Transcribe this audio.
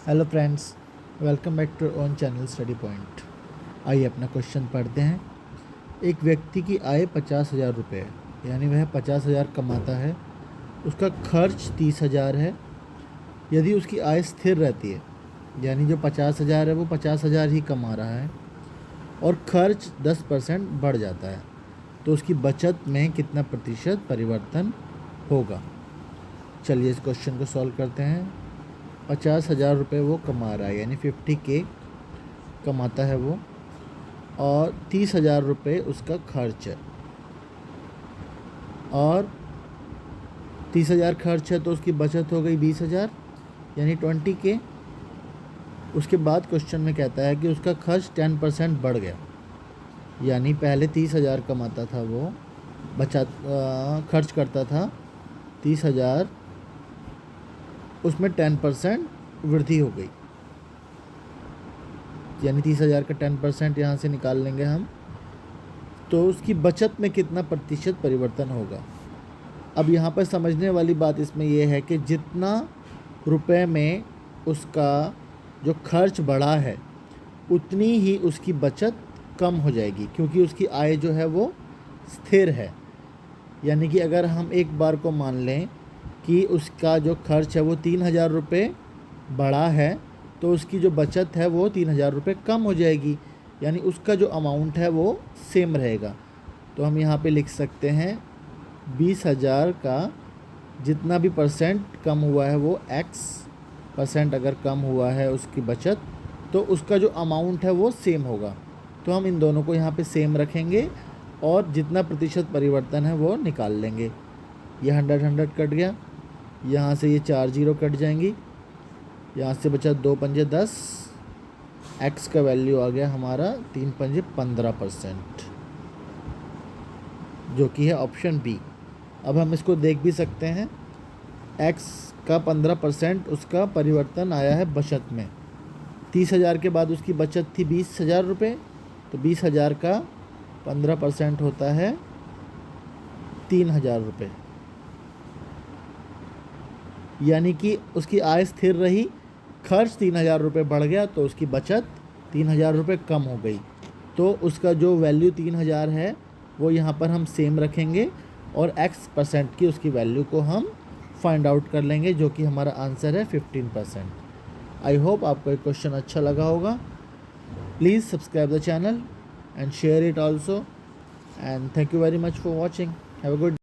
Hello friends, welcome back to on channel study point. आइए अपना question पढ़ते हैं। एक व्यक्ति की आय 50,000 रुपये है, यानी वह 50,000 कमाता है। उसका खर्च 30,000 है। यदि उसकी आय स्थिर रहती है, यानी जो 50,000 है वो 50,000 ही कमा रहा है और खर्च 10% बढ़ जाता है, तो उसकी बचत में कितना प्रतिशत परिवर्तन होगा। चलिए इस क्वेश्चन को सॉल्व करते हैं। 50,000 रुपये वो कमा रहा है, यानी 50K कमाता है वो, और 30,000 रुपये उसका खर्च है। और 30,000 खर्च है तो उसकी बचत हो गई 20,000, यानी 20K। उसके बाद क्वेश्चन में कहता है कि उसका खर्च 10% बढ़ गया, यानी पहले 30,000 कमाता था वो, खर्च करता था 30,000, उसमें 10% वृद्धि हो गई, यानी 30,000 का 10% यहाँ से निकाल लेंगे हम, तो उसकी बचत में कितना प्रतिशत परिवर्तन होगा। अब यहाँ पर समझने वाली बात इसमें यह है कि जितना रुपए में उसका जो खर्च बढ़ा है उतनी ही उसकी बचत कम हो जाएगी, क्योंकि उसकी आय जो है वो स्थिर है। यानी कि अगर हम एक बार को मान लें कि उसका जो खर्च है वो 3,000 रुपये बढ़ा है, तो उसकी जो बचत है वो 3,000 रुपये कम हो जाएगी, यानी उसका जो अमाउंट है वो सेम रहेगा। तो हम यहाँ पे लिख सकते हैं 20,000 का जितना भी परसेंट कम हुआ है वो x% अगर कम हुआ है उसकी बचत, तो उसका जो अमाउंट है वो सेम होगा। तो हम इन दोनों को यहाँ पे सेम रखेंगे और जितना प्रतिशत परिवर्तन है वो निकाल लेंगे। ये 100 कट गया, यहाँ से ये 4 जीरो कट जाएंगी, यहाँ से बचा 2 पंजे 10, x का वैल्यू आ गया हमारा 3 पंजे 15%, जो कि है ऑप्शन बी। अब हम इसको देख भी सकते हैं, x का 15% उसका परिवर्तन आया है बचत में। 30,000 के बाद उसकी बचत थी 20,000 रुपये, तो 20,000 का 15% होता है 3,000 रुपये, यानी कि उसकी आय स्थिर रही, खर्च 3,000 रुपये बढ़ गया, तो उसकी बचत 3,000 रुपये कम हो गई। तो उसका जो वैल्यू 3,000 है वो यहाँ पर हम सेम रखेंगे और x% की उसकी वैल्यू को हम फाइंड आउट कर लेंगे, जो कि हमारा आंसर है 15%। आई होप आपको ये क्वेश्चन अच्छा लगा होगा। Please subscribe the channel and share it also, and thank you very much for watching. Have a good